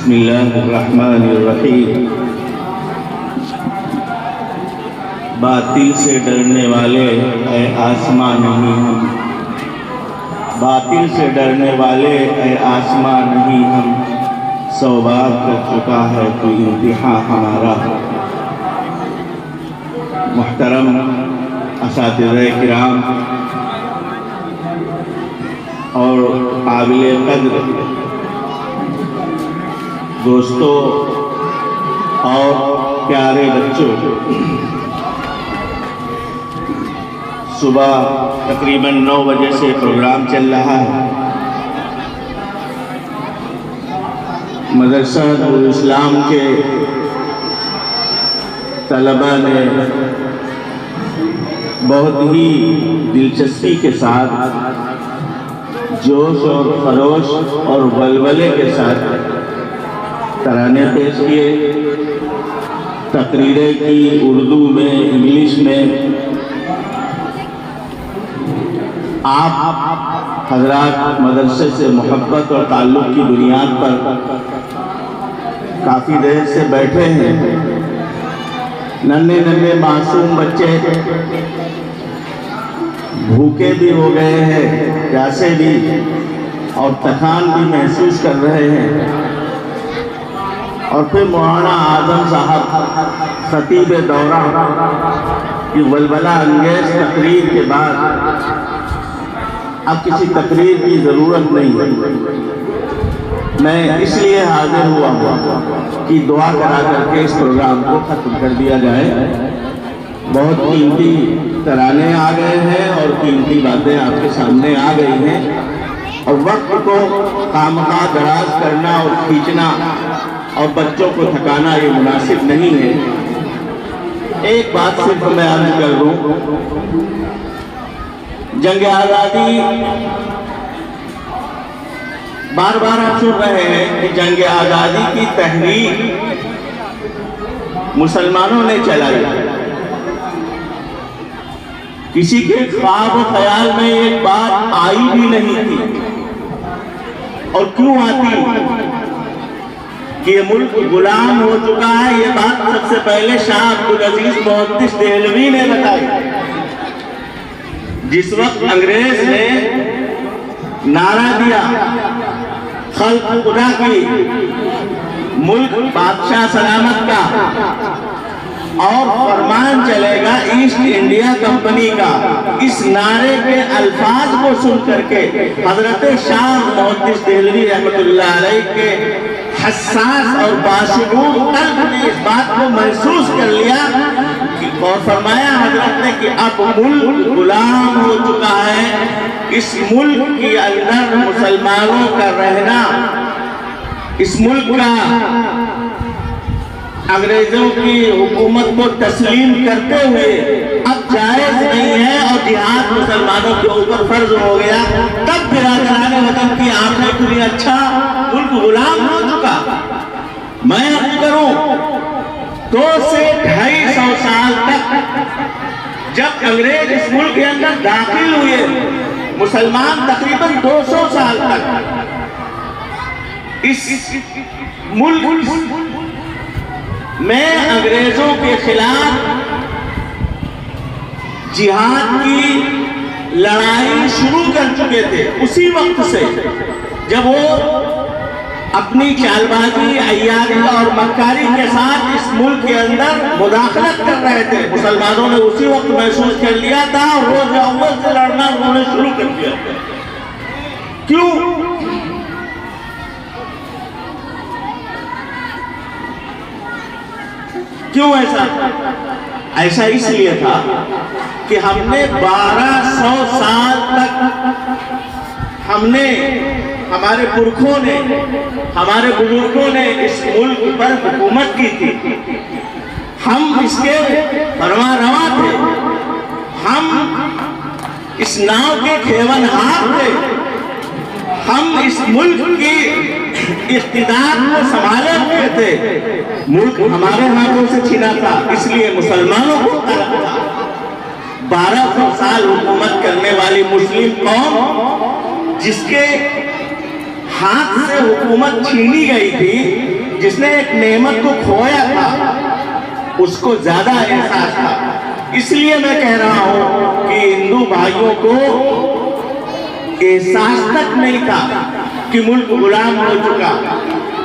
بسم اللہ الرحمن الرحیم۔ باطل سے ڈرنے والے اے آسمان نہیں ہم، باطل سے ڈرنے والے اے آسمان نہیں ہم، 100 بار کر چکا ہے تو امتحان ہمارا۔ محترم اساتذہ کرام اور قابل قدر دوستوں اور پیارے بچوں، صبح تقریباً 9 بجے سے پروگرام چل رہا ہے۔ مدرسہ دارالاسلام کے طلباء نے بہت ہی دلچسپی کے ساتھ، جوش اور خروش اور ولولے کے ساتھ ترانے پیش کیے، تقریریں کی اردو میں، انگلش میں۔ آپ حضرات مدرسے سے محبت اور تعلق کی بنیاد پر کافی دیر سے بیٹھے ہیں۔ ننھے ننھے معصوم بچے بھوکے بھی ہو گئے ہیں، پیاسے بھی، اور تھکان بھی محسوس کر رہے ہیں۔ اور پھر مولانا اعظم صاحب خطیب دورہ کی ولولہ انگیز تقریر کے بعد اب کسی تقریر کی ضرورت نہیں۔ میں اس لیے حاضر ہوا کہ دعا کرا کر کے اس پروگرام کو ختم کر دیا جائے۔ بہت قیمتی ترانے آ گئے ہیں اور قیمتی باتیں آپ کے سامنے آ گئی ہیں، اور وقت کو خامخواہ دراز کرنا اور کھینچنا اور بچوں کو تھکانا یہ مناسب نہیں ہے۔ ایک بات صرف میں عرض کر دوں، جنگ آزادی بار بار آپ سن رہے ہیں کہ جنگ آزادی کی تحریک مسلمانوں نے چلائی۔ کسی کے خواب و خیال میں ایک بات آئی بھی نہیں تھی، اور کیوں آتی کہ یہ ملک غلام ہو چکا ہے۔ یہ بات سب سے پہلے شاہ عبدالعزیز محدث دہلوی نے بتائی۔ جس وقت انگریز نے نعرہ دیا خلق خدا کی، ملک بادشاہ سلامت کا، اور فرمان چلے گا ایسٹ انڈیا کمپنی کا، اس نعرے کے الفاظ کو سن کر کے حضرت شاہ محدث دہلوی رحمۃ اللہ علیہ کے حساس اور باشعور قلب نے اس بات کو محسوس کر لیا، اور فرمایا حضرت نے کہ اب ملک غلام ہو چکا ہے۔ اس ملک کے اندر مسلمانوں کا رہنا، اس ملک کا انگریزوں کی حکومت کو تسلیم کرتے ہوئے اب جائز نہیں ہے، اور جہاد مسلمانوں کے اوپر فرض ہو گیا۔ تب برادران وطن کی آنکھیں کھلی، اچھا ملک غلام ہو چکا۔ میں عرض کروں 2 سے 250 سال تک جب انگریز اس ملک کے اندر داخل ہوئے، مسلمان تقریباً 200 سال تک اس ملک میں انگریزوں کے خلاف جہاد کی لڑائی شروع کر چکے تھے۔ اسی وقت سے جب وہ اپنی چال بازی، عیاری اور مکاری کے ساتھ اس ملک کے اندر مداخلت کر رہے تھے، مسلمانوں نے اسی وقت محسوس کر لیا تھا، اور روز اول سے لڑنا انہوں نے شروع کر دیا۔ کیوں؟ کیوں ایسا اس لیے تھا کہ ہم نے 1200 سال تک ہمارے پرکھوں نے، ہمارے بزرگوں نے اس ملک پر حکومت کی تھی۔ ہم اس کے فرما رواں تھے، ہم اس ناؤ کے کھیون ہار تھے، ہم اس ملک کی اقتدار کو سنبھالے ہوئے تھے۔ ملک ہمارے ہاتھوں سے چھینا تھا، اس لیے مسلمانوں کو طلب تھا۔ 1200 سال حکومت کرنے والی مسلم قوم، جس کے ہاتھ سے حکومت چھینی گئی تھی، جس نے ایک نعمت کو کھویا تھا، اس کو زیادہ احساس تھا۔ اس لیے میں کہہ رہا ہوں کہ ہندو بھائیوں کو احساس تک نہیں تھا کہ ملک غلام ہو چکا،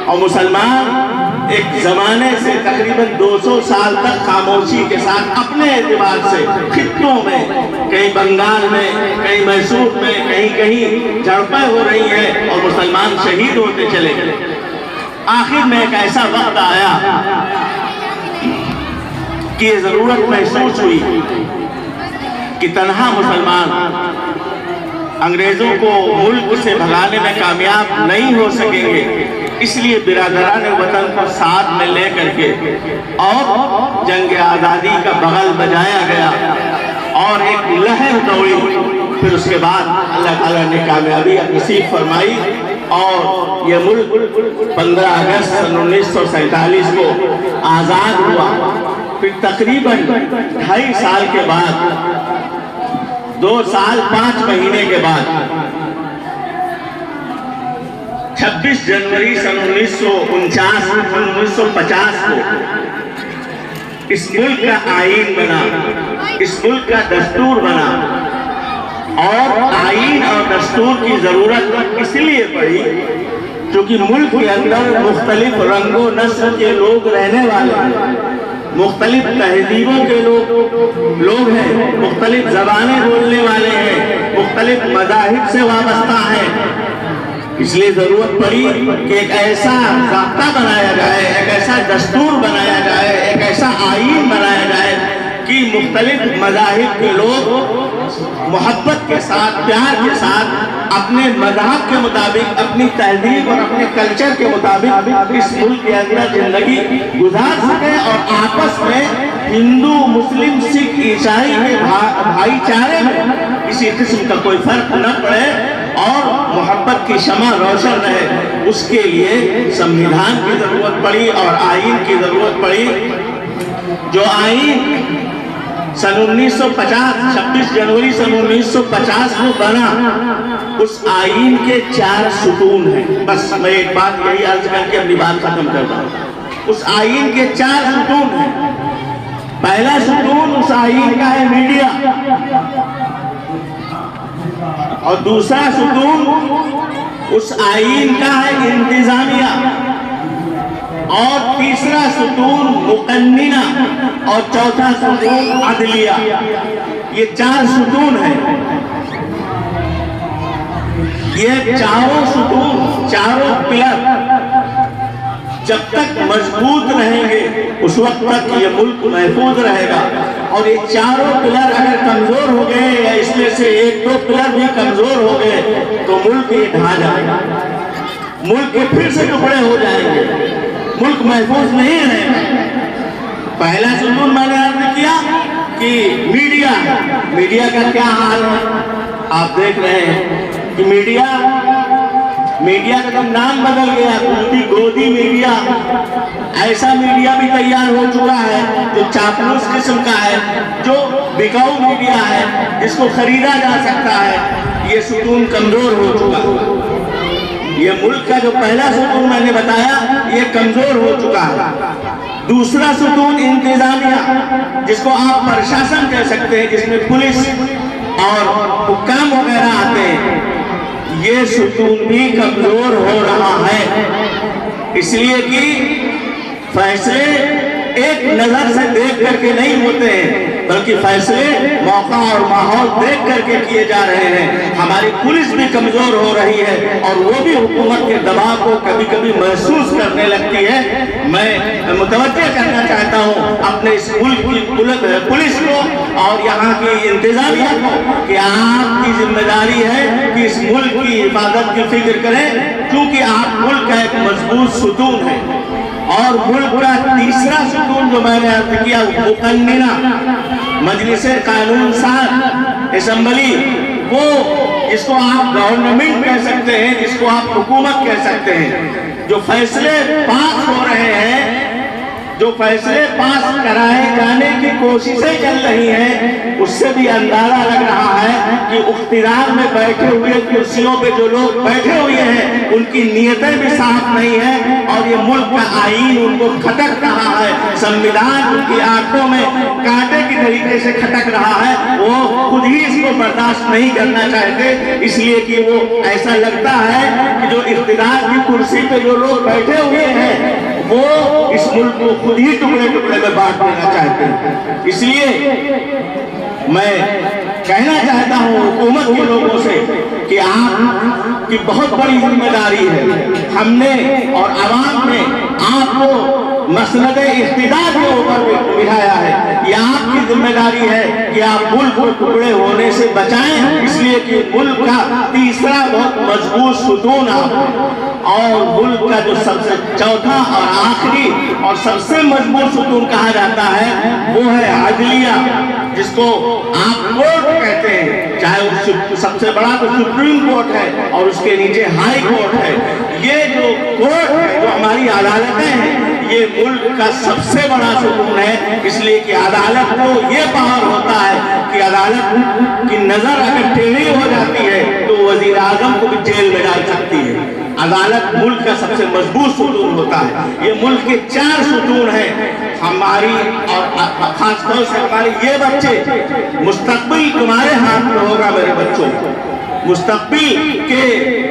اور مسلمان ایک زمانے سے تقریباً 200 سال تک خاموشی کے ساتھ اپنے اعتبار سے خطوں میں، کہیں بنگال میں، کہیں میسور میں، کہیں جھڑپیں ہو رہی ہیں اور مسلمان شہید ہوتے چلے گئے۔ آخر میں ایک ایسا وقت آیا کہ یہ ضرورت محسوس ہوئی کہ تنہا مسلمان انگریزوں کو ملک سے بھگانے میں کامیاب نہیں ہو سکیں گے، اس لیے برادران وطن کو ساتھ میں لے کر کے اور جنگ آزادی کا بغل بجایا گیا اور ایک لہر دوڑی۔ پھر اس کے بعد اللہ تعالیٰ نے کامیابی نصیب فرمائی اور یہ ملک 15 اگست سن 1947 کو آزاد ہوا۔ پھر تقریباً 2.5 سال کے بعد، 2 سال 5 مہینے کے بعد، 26 جنوری سن 1950 کو اس ملک کا آئین بنا، اس ملک کا دستور بنا۔ اور آئین اور دستور کی ضرورت اس لیے پڑی کیونکہ ملک کے اندر مختلف رنگ و نسل کے لوگ رہنے والے ہیں، مختلف تہذیبوں کے لوگ ہیں، مختلف زبانیں بولنے والے ہیں، مختلف مذاہب سے وابستہ ہیں۔ اس لیے ضرورت پڑی کہ ایک ایسا ضابطہ بنایا جائے، ایک ایسا دستور بنایا جائے، ایک ایسا آئین بنایا جائے کہ مختلف مذاہب کے لوگ محبت کے ساتھ، پیار کے ساتھ، اپنے مذہب کے مطابق، اپنی تہذیب اور اپنے کلچر کے مطابق اس ملک کے اندر زندگی گزار سکے اور آپس میں ہندو، مسلم، سکھ، عیسائی کے بھائی چارے میں کسی قسم کا کوئی فرق نہ پڑے اور محبت کی شمع روشن رہے۔ اس کے لیے سموِدھان کی ضرورت پڑی اور آئین کی ضرورت پڑی۔ جو آئین سن 1950 26 جنوری سن 1950 کو بنا، اس آئین کے 4 ستون ہیں۔ بس میں ایک بات یہی عرض کر کے اپنی بات ختم کرتا ہوں۔ اس آئین کے 4 ستون ہیں۔ پہلا ستون اس آئین کا ہے میڈیا، اور دوسرا ستون اس آئین کا ہے انتظامیہ، اور تیسرا ستون مقننہ، اور چوتھا ستون عدلیہ۔ یہ 4 ستون ہیں۔ یہ چاروں ستون، چاروں پلر جب تک مضبوط رہیں گے اس وقت تک یہ ملک محفوظ رہے گا، اور یہ چاروں پلر اگر کمزور ہو گئے یا اس میں سے 1-2 پلر بھی کمزور ہو گئے تو ملک یہ ڈھا جائے گا، ملک کے پھر سے ٹکڑے ہو جائیں گے، ملک محفوظ نہیں رہے گا۔ پہلا ستون میں نے عرض کیا کہ میڈیا کا کیا حال ہے۔ آپ دیکھ رہے ہیں کہ میڈیا کا نام بدل گیا، گودی میڈیا۔ ایسا میڈیا بھی تیار ہو چکا ہے جو چاپلوس قسم کا ہے، جو بکاؤ میڈیا ہے، جس کو خریدا جا سکتا ہے۔ یہ ستون کمزور ہو چکا۔ یہ ملک کا جو پہلا ستون میں نے بتایا یہ کمزور ہو چکا ہے۔ دوسرا ستون انتظامیہ، جس کو آپ پرشاسن کہہ سکتے ہیں، جس میں پولیس اور حکام وغیرہ آتے ہیں، یہ ستون بھی کمزور ہو رہا ہے، اس لیے کہ فیصلے ایک نظر سے دیکھ کر کے نہیں ہوتے ہیں، بلکہ فیصلے موقع اور ماحول دیکھ کر کے کیے جا رہے ہیں۔ ہماری پولیس بھی کمزور ہو رہی ہے اور وہ بھی حکومت کے دباؤ کو کبھی کبھی محسوس کرنے لگتی ہے۔ میں متوجہ کرنا چاہتا ہوں اپنے اس ملک کی پولیس کو اور یہاں کی انتظامیہ کو کہ آپ کی ذمہ داری ہے کہ اس ملک کی حفاظت کی فکر کریں، کیونکہ آپ ملک کا ایک مضبوط ستون ہے۔ اور ملک کا تیسرا ستون جو میں نے عرض کیا، مقننہ، مجلس قانون ساز، اسمبلی، وہ جس کو آپ گورنمنٹ کہہ سکتے ہیں، جس کو آپ حکومت کہہ سکتے ہیں، جو فیصلے پاس ہو رہے ہیں جو فیصلے پاس کرائے جانے کی کوششیں چل رہی ہیں، اس سے بھی اندازہ لگ رہا ہے کہ اقتدار میں بیٹھے ہوئے کرسیوں پہ جو لوگ بیٹھے ہوئے ہیں ان کی نیتیں بھی صاف نہیں ہیں، اور یہ ملک کا آئین ان کو کھٹک رہا ہے، سنویدھان ان کی آنکھوں میں کانٹے کی طریقے سے کھٹک رہا ہے، وہ خود ہی اس کو برداشت نہیں کرنا چاہتے، اس لیے کہ وہ ایسا لگتا ہے کہ جو اقتدار کی کرسی پہ جو لوگ بیٹھے ہوئے ہیں وہ اس ملک کو خود ہی ٹکڑے ٹکڑے میں بانٹ دینا چاہتے ہیں۔ اس لیے میں کہنا چاہتا ہوں حکومت کے لوگوں سے کہ آپ کی بہت بڑی ذمہ داری ہے، ہم نے اور عوام نے آپ کو مسند اقتدار کے اوپر بٹھایا ہے، یہ آپ کی ذمہ داری ہے کہ آپ ملک کو ٹکڑے ہونے سے بچائیں، اس لیے کہ ملک کا تیسرا بہت مضبوط ستون اور ملک کا جو سب سے چوتھا اور آخری اور سب سے مضبوط ستون کہا جاتا ہے وہ ہے عدلیہ، جس کو آپ کورٹ کہتے ہیں، چاہے وہ سب سے بڑا تو سپریم کورٹ ہے اور اس کے نیچے ہائی کورٹ ہے۔ یہ جو کورٹ ہے، جو ہماری عدالتیں ہیں، یہ ملک کا سب سے بڑا ستون ہے، اس لیے کہ عدالت کو یہ پاور ہوتا ہے کہ عدالت کی نظر اگر ٹیڑھی ہو جاتی ہے تو وزیر اعظم کو بھی جیل میں ڈال سکتی ہے۔ عدالت ملک کا سب سے مضبوط ستون ہوتا ہے۔ یہ ملک کے 4 ستون ہیں، ہماری اور خاص طور سے ہمارے یہ بچے، مستقبل تمہارے ہاتھ میں ہوگا میرے بچوں، مستقبل کے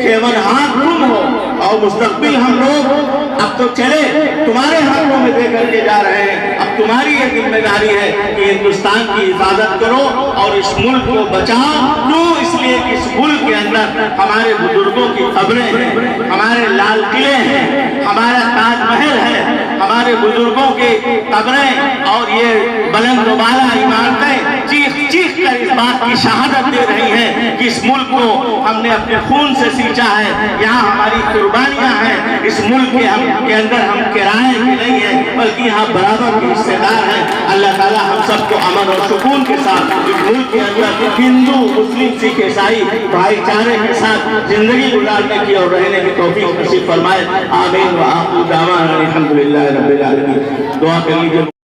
خیمنہار تم ہو، اور مستقبل ہم لوگ اب تو چلے تمہارے ہاتھوں میں دے کر کے جا رہے ہیں، اب تمہاری یہ ذمہ داری ہے کہ ہندوستان کی حفاظت کرو اور اس ملک کو بچاؤ۔ کیوں؟ اس لیے کہ اس ملک کے اندر ہمارے بزرگوں کی قبریں ہیں، ہمارے لال قلعے ہیں، ہمارا تاج محل ہے، ہمارے بزرگوں کے قبریں اور یہ بلند و بالا عمارتیں چیخ چیخ کر اس بات کی شہادت دے رہی ہیں کہ اس ملک کو ہم نے اپنے خون سے سینچا ہے، یہاں ہماری قربانیاں ہیں، اس ملک کے اندر ہم کرائے کی نہیں ہیں بلکہ یہاں برابر کے حصے دار ہیں۔ اللہ تعالیٰ ہم سب کو امن اور سکون کے ساتھ اس ملک کے اندر ہندو مسلم سکھ عیسائی بھائی چارے کے ساتھ زندگی گزارنے کی اور رہنے کی توفیق نصیب فرمائے۔ آمین و آخر دعوانا الحمدللہ رب العالمین۔ دعا کر لیجیے۔